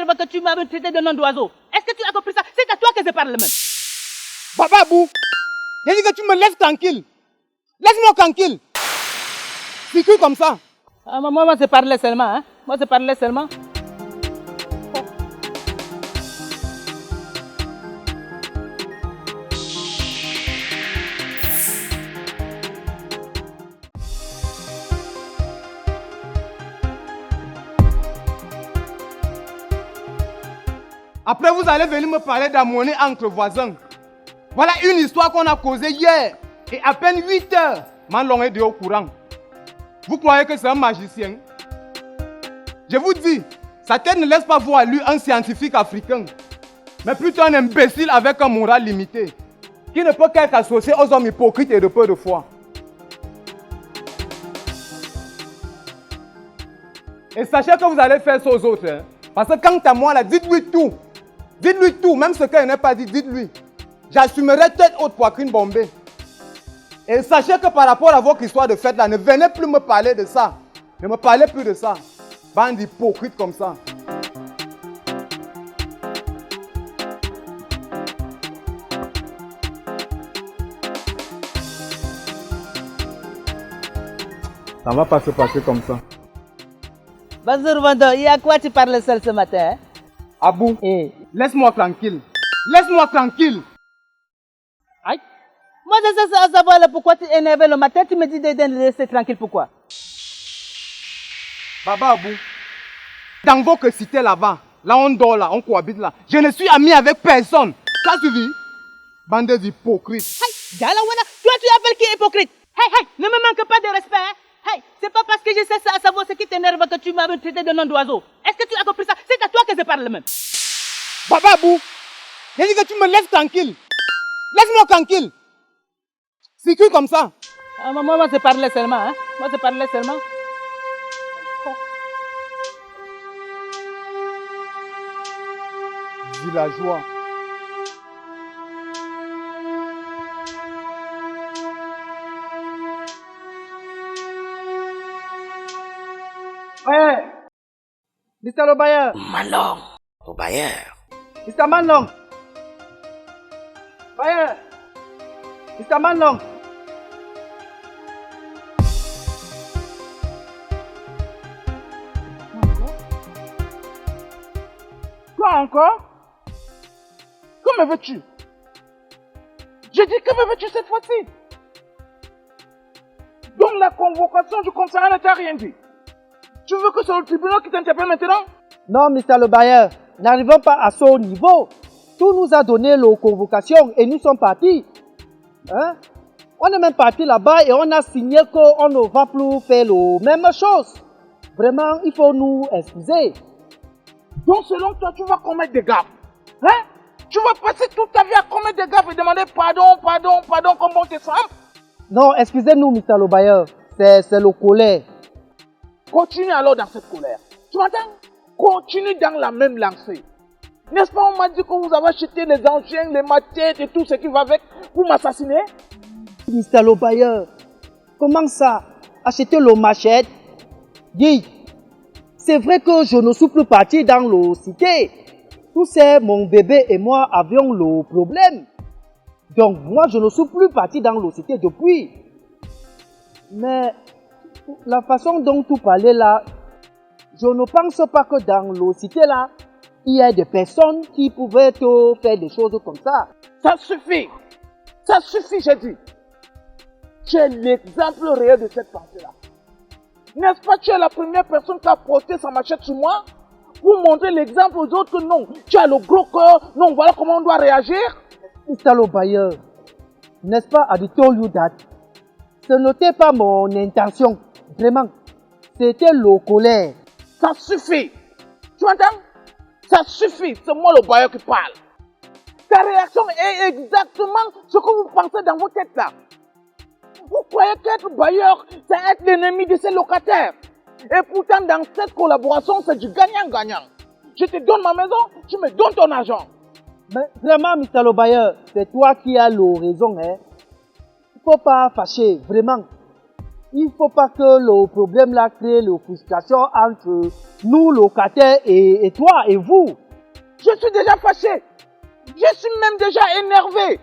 t'énerve que tu m'as traité de nom d'oiseau? Est-ce que tu as compris ça? C'est à toi que je parle même. Bababou, j'ai dit que tu me laisses tranquille. Laisse-moi tranquille. C'est que comme ça. Ah, moi, je parlais seulement. Hein? Moi, je parlais seulement. Après, vous allez venir me parler d'harmonie entre voisins. Voilà une histoire qu'on a causée hier. Et à peine 8 heures, Manlong est au courant. Vous croyez que c'est un magicien? Je vous dis, sa tête ne laisse pas voir lui un scientifique africain, mais plutôt un imbécile avec un moral limité, qui ne peut qu'être associé aux hommes hypocrites et de peu de foi. Et sachez que vous allez faire ça aux autres. Hein? Parce que quant à moi, là, dites-lui tout. Dites-lui tout, même ce qu'elle n'a pas dit, dites-lui. J'assumerai tête haute poitrine bombée. Et sachez que par rapport à votre histoire de fête là, ne venez plus me parler de ça. Ne me parlez plus de ça. Bande d'hypocrites comme ça. Ça ne va pas se passer comme ça. Bonjour, Vando. Et à quoi tu parles seul ce matin? Hein? Abou, laisse-moi tranquille. Laisse-moi tranquille. Aïe. Moi, je sais savoir pourquoi tu es énervé le matin. Tu me dis de rester tranquille. Pourquoi? Baba Abou, dans votre cité là-bas, là on dort là, on cohabite là, je ne suis ami avec personne. Ça suffit? Bande d'hypocrites. Hey, Galawana, toi tu appelles qui est hypocrite? Hey, ne me manque pas de respect. Hein? Hey, c'est pas parce que je sais ça à savoir ce qui t'énerve que tu m'as traité de nom d'oiseau. Est-ce que tu as compris ça? C'est à toi que je parle même. Baba Abou, j'ai dit que tu me laisses tranquille. Laisse-moi tranquille. C'est que comme ça. Ah, moi, je parlais seulement. Hein? Moi, je parlais seulement. Villageois. Hey, Mr. Lobayer. Manlong, Lobayer. Mr. Manlong. Bayer. Mr. Manlong. Quoi encore? Que me veux-tu? J'ai dit que me veux-tu cette fois-ci? Donc la convocation du commissariat ne t'a rien dit. Tu veux que c'est le tribunal qui t'interpelle maintenant? Non, Mr. Le Bayer, n'arrivons pas à ce niveau. Tout nous a donné la convocation et nous sommes partis. Hein? On est même parti là-bas et on a signé qu'on ne va plus faire la même chose. Vraiment, il faut nous excuser. Donc selon toi, tu vas commettre des gaffes. Hein? Tu vas passer toute ta vie à commettre des gaffes et demander pardon comme bon te semble? Non, excusez-nous, Mr. Le Bayer. C'est le colère. Continue alors dans cette colère. Tu m'entends? Continue dans la même lancée. N'est-ce pas, on m'a dit que vous avez acheté les engins, les machettes et tout ce qui va avec pour m'assassiner? Mr. Le Bayer, comment ça? Acheter le machette? Dis, c'est vrai que je ne suis plus parti dans le cité. Tout c'est mon bébé et moi avions le problème. Donc moi je ne suis plus parti dans le cité depuis. Mais la façon dont tu parlais là, je ne pense pas que dans le cité là, il y a des personnes qui pouvaient te faire des choses comme ça. Ça suffit, j'ai dit. Tu es l'exemple réel de cette pensée-là. N'est-ce pas, tu es la première personne qui a porté sa machette sur moi pour montrer l'exemple aux autres que non, tu as le gros cœur, non, voilà comment on doit réagir. Mr. Le Bayer, n'est-ce pas, I told you that? Ce n'était pas mon intention, vraiment. C'était le colère. Ça suffit. Tu m'entends? Ça suffit, c'est moi le Bayer qui parle. Ta réaction est exactement ce que vous pensez dans vos têtes là. Vous croyez qu'être bailleur, c'est être l'ennemi de ses locataires. Et pourtant, dans cette collaboration, c'est du gagnant-gagnant. Je te donne ma maison, tu me donnes ton argent. Mais vraiment, Mr. Le Bayer, c'est toi qui as la raison. Hein? Il ne faut pas fâcher, vraiment. Il ne faut pas que le problème là crée la frustration entre nous, locataires, et toi et vous. Je suis déjà fâché. Je suis même déjà énervé.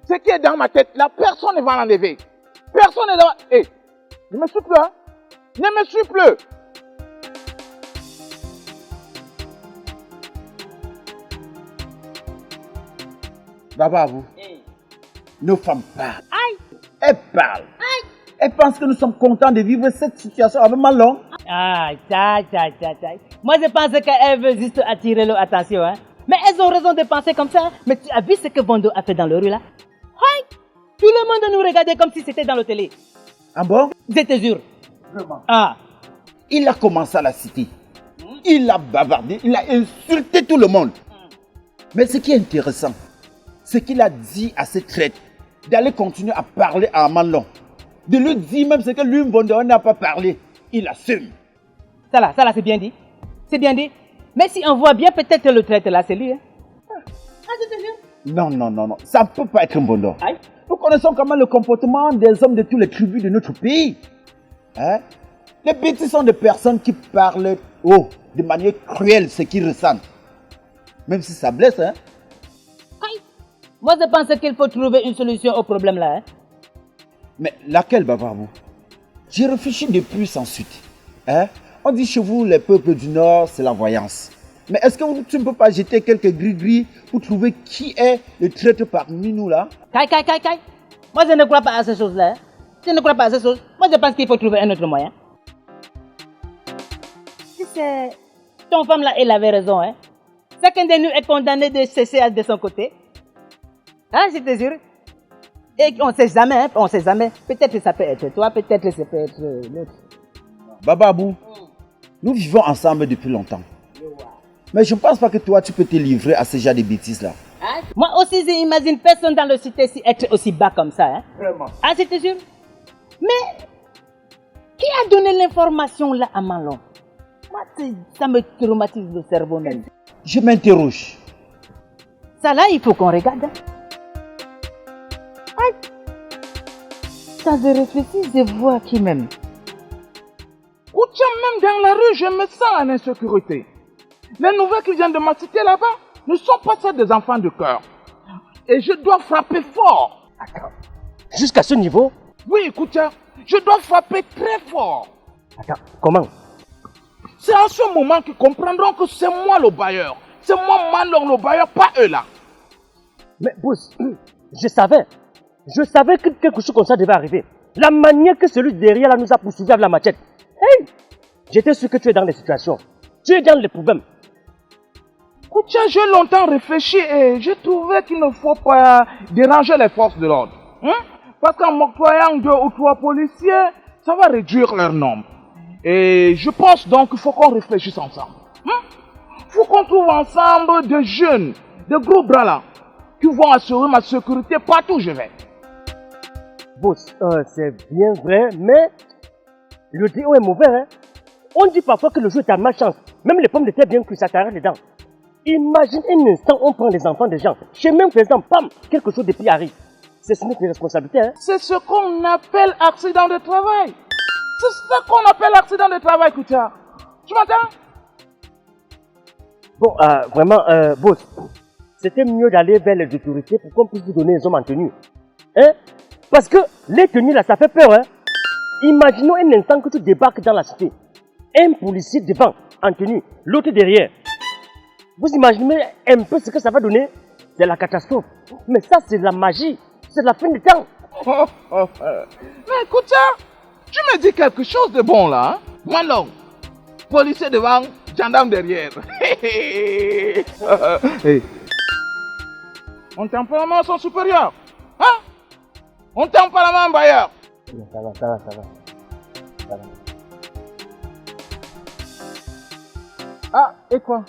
Ce qui est dans ma tête, là, personne ne va l'enlever. Personne ne va... Hé, ne me suis plus, hein. Ne me suis plus. Baba, vous. Nos femmes parlent. Elles parlent. Elles pensent que nous sommes contents de vivre cette situation avec Malon. Ah, moi je pensais qu'elle veut juste attirer leur attention, hein. Mais elles ont raison de penser comme ça. Mais tu as vu ce que Bondo a fait dans le rue là? Hi! Tout le monde nous regardait comme si c'était dans le télé. Ah bon? Je te jure. Vraiment. Ah. Il a commencé à la citer. Il a bavardé, il a insulté tout le monde. Mais ce qui est intéressant, c'est qu'il a dit à ses traites d'aller continuer à parler à Malon. De lui dire même ce que lui, Bondo, n'a pas parlé. Il assume. Ça là, c'est bien dit. C'est bien dit. Mais si on voit bien, peut-être le traite là, c'est lui. Hein? Je te jure. Non. Ça ne peut pas être un Bondo. Aïe. Nous connaissons comment le comportement des hommes de toutes les tribus de notre pays. Hein? Les bêtises sont des personnes qui parlent de manière cruelle ce qu'ils ressentent. Même si ça blesse, hein? Aïe. Moi, je pense qu'il faut trouver une solution au problème là. Hein? Mais laquelle, Bababou? J'ai réfléchi depuis sans suite. Hein? On dit chez vous, les peuples du Nord, c'est la voyance. Mais est-ce que tu ne peux pas jeter quelques gris-gris pour trouver qui est le traître parmi nous là? Kai. Moi, je ne crois pas à ces choses-là. Hein? Je ne crois pas à ces choses. Moi, je pense qu'il faut trouver un autre moyen. Tu sais, ton femme là, elle avait raison. Hein? Chacun de nous est condamné de cesser de son côté. Hein, je te jure. Et on ne sait jamais, hein? On ne sait jamais. Peut-être que ça peut être toi, peut-être que ça peut être l'autre. Bababou, nous vivons ensemble depuis longtemps. Mais je ne pense pas que toi, tu peux te livrer à ce genre de bêtises là. Hein? Moi aussi, j'imagine personne dans le cité être aussi bas comme ça. Hein? Vraiment. Ah, je te jure. Mais, qui a donné l'information là à Malon? Moi, ça me traumatise le cerveau même. Je m'interroge. Ça là, il faut qu'on regarde. Hein? Aïe. Quand je réfléchis, je vois qui m'aime. Koutia, même dans la rue, je me sens en insécurité. Les nouvelles qui viennent de ma cité là-bas ne sont pas celles des enfants de cœur. Et je dois frapper fort. Attends, jusqu'à ce niveau? Oui, Koutia, je dois frapper très fort. Attends, comment? C'est en ce moment qu'ils comprendront que c'est moi le bailleur. C'est moi Malon le bailleur, pas eux là. Mais boss, je savais que quelque chose comme ça devait arriver. La manière que celui derrière là nous a poursuivis avec la machette. Hey! J'étais sûr que tu es dans les situations. Tu es dans les problèmes. Koutia, j'ai longtemps réfléchi et j'ai trouvé qu'il ne faut pas déranger les forces de l'ordre. Hein? Parce qu'en m'octroyant 2 ou 3 policiers, ça va réduire leur nombre. Et je pense donc qu'il faut qu'on réfléchisse ensemble. Il faut qu'on trouve ensemble des jeunes, des gros bras là, qui vont assurer ma sécurité partout où je vais. Boss, c'est bien vrai, mais le déo est mauvais. Hein? On dit parfois que le jeu est à malchance. Même les pommes de terre bien cuites, ça t'arrête dedans. Imagine un instant, on prend les enfants des gens. Chez même présent, pam, quelque chose de pire arrive. C'est notre responsabilité. Hein? C'est ce qu'on appelle accident de travail. C'est ça qu'on appelle accident de travail, Koutia. Tu m'entends? Bon, vraiment, boss, c'était mieux d'aller vers les autorités pour qu'on puisse vous donner les hommes en tenue. Hein? Parce que les tenues là, ça fait peur. Hein? Imaginons un instant que tu débarques dans la cité. Un policier devant, en tenue, l'autre derrière. Vous imaginez un peu ce que ça va donner? C'est la catastrophe. Mais ça, c'est la magie. C'est la fin du temps. Mais écoute ça, tu me dis quelque chose de bon là. Hein? Malon, policier devant, gendarme derrière. Hey. On tempérament à son supérieur. Hein? On tempérament bailleur. Ça va. Ah, et quoi?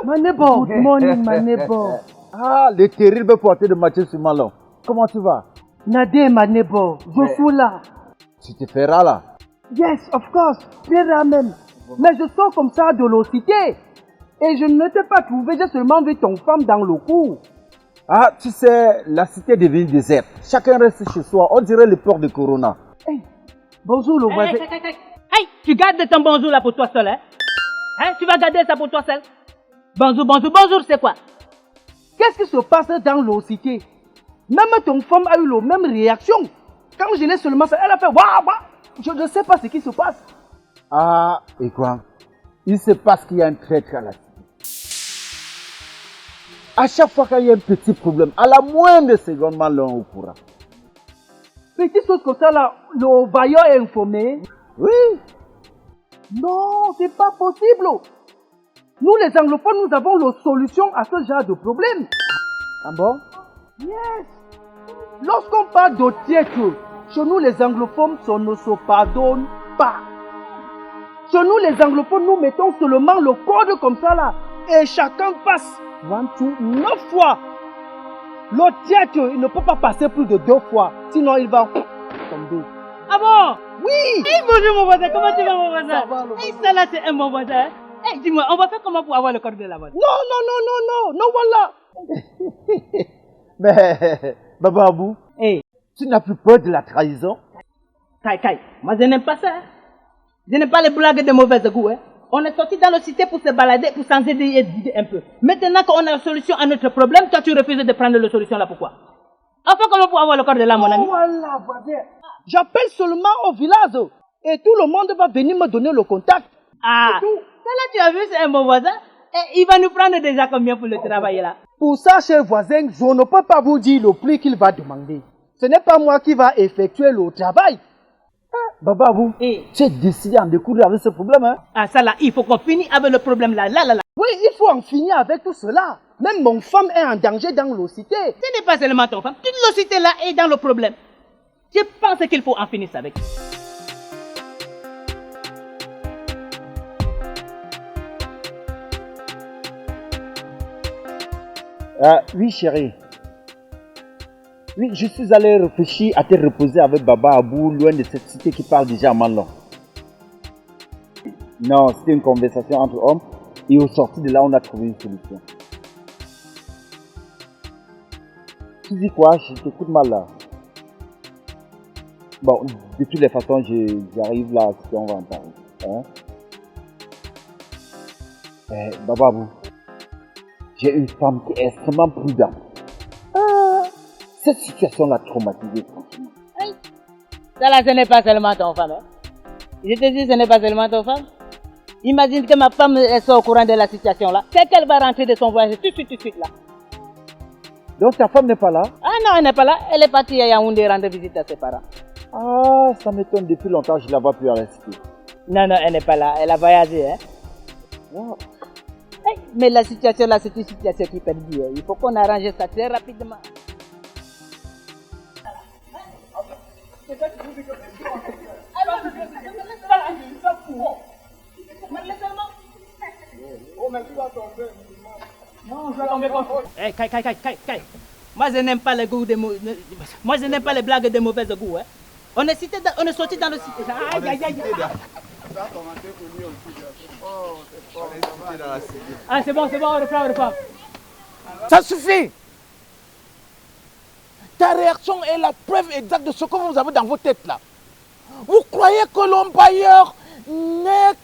My neighbor, good morning, my neighbor. Ah, le terrible porté de Mathieu sur Malon. Comment tu vas? Nadé, my neighbor, je suis là. Tu te feras là. Yes, of course, très là même. Mais je sors comme ça de la cité. Et je ne t'ai pas trouvé, j'ai seulement vu ton femme dans le cours. Ah, tu sais, la cité est devenue déserte. Chacun reste chez soi. On dirait le port de Corona. Bonjour le voisin. Hey, tu gardes ton bonjour là pour toi seul, hein? Tu vas garder ça pour toi seul? Bonjour, bonjour, bonjour, c'est quoi? Qu'est-ce qui se passe dans la cité? Même ton femme a eu la même réaction. Quand je l'ai seulement fait, elle a fait waouh, waouh. Je ne sais pas ce qui se passe. Ah, et quoi? Il se passe qu'il y a un traître à la cité. À chaque fois qu'il y a un petit problème, à la moindre seconde, l'on est au courant. Petite chose comme ça là, le vaillant est informé. Oui. Non, c'est pas possible. Nous les anglophones, nous avons la solution à ce genre de problème. Ah bon? Yes. Lorsqu'on parle de tiètre, chez nous les anglophones, ça ne se pardonne pas. Chez nous les anglophones, nous mettons seulement le code comme ça là. Et chacun passe 9 fois. Le tiètre, il ne peut pas passer plus de 2 fois. Sinon, il va tomber. Ah bon? Oui. Hey, bonjour mon voisin, comment tu vas mon voisin? Ça va, le Hey, ça là c'est un bon voisin. Hey, dis-moi, on va faire comment pour avoir le code de la voiture? Non, voilà. Mais, Bababou, Hey, tu n'as plus peur de la trahison? Kai, moi je n'aime pas ça. Je n'aime pas les blagues de mauvaise goût. On est sorti dans la cité pour se balader, pour s'en aider un peu. Maintenant qu'on a la solution à notre problème, toi tu refuses de prendre la solution là, pourquoi? Enfin, comment pour avoir le code de là, mon ami? Voilà, voisin. J'appelle seulement au village. Et tout le monde va venir me donner le contact. Ah, ça là tu as vu, c'est un bon voisin. Et il va nous prendre déjà combien pour le travail là? Pour ça, cher voisin, je ne peux pas vous dire le prix qu'il va demander. Ce n'est pas moi qui va effectuer le travail. Bababou, tu es décidé à en découdre avec ce problème, hein? Ah, ça là, il faut qu'on finisse avec le problème là. Oui, il faut en finir avec tout cela. Même mon femme est en danger dans la cité. Ce n'est pas seulement ton femme, toute la cité là est dans le problème. Je pense qu'il faut en finir avec. Oui, chérie. Oui, je suis allé réfléchir à te reposer avec Baba Abou, loin de cette cité qui parle déjà en Manlon. Non, c'était une conversation entre hommes et au sorti de là, on a trouvé une solution. Tu dis quoi? Je t'écoute mal là. Bon, de toutes les façons, j'arrive là, si on va en parler. Hein? Baba Abou, j'ai une femme qui est extrêmement prudente. Cette situation l'a traumatisée, franchement. Ça là, ce n'est pas seulement ton femme. Je te dis, ce n'est pas seulement ton femme. Imagine que ma femme est au courant de la situation là. C'est qu'elle va rentrer de son voyage tout de suite là. Donc ta femme n'est pas là? Ah non, elle n'est pas là. Elle est partie à Yaoundé rendre visite à ses parents. Ah, ça m'étonne, depuis longtemps, je ne la vois plus à la cité. Non, elle n'est pas là. Elle a voyagé. Wow. Hey, mais la situation là, c'est une situation qui perdue. Il faut qu'on arrange ça très rapidement. Hey, Kai. Moi je n'aime pas les goûts de Moi je n'aime pas les blagues de mauvais goût. On est sorti dans le cité. Aïe. Ah c'est bon, on reprend. Ça suffit. Ta réaction est la preuve exacte de ce que vous avez dans vos têtes là. Vous croyez que l'employeur n'est...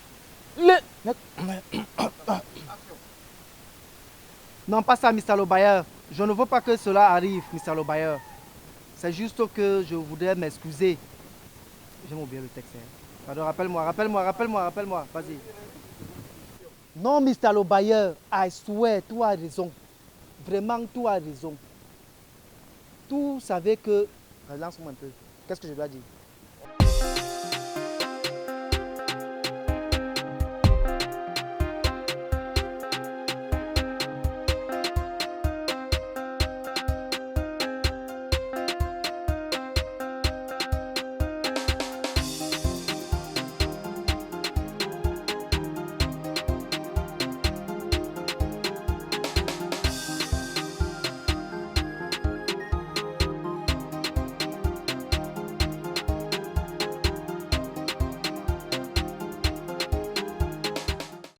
Non, pas ça, Mr. Lobayer. Je ne veux pas que cela arrive, Mr. Lobayer. C'est juste que je voudrais m'excuser. J'ai oublié le texte. Pardon, rappelle-moi. Vas-y. Non, Mr. Lobayer, I swear, tu as raison. Vraiment, tu as raison. Tu savais que... Relance-moi un peu. Qu'est-ce que je dois dire?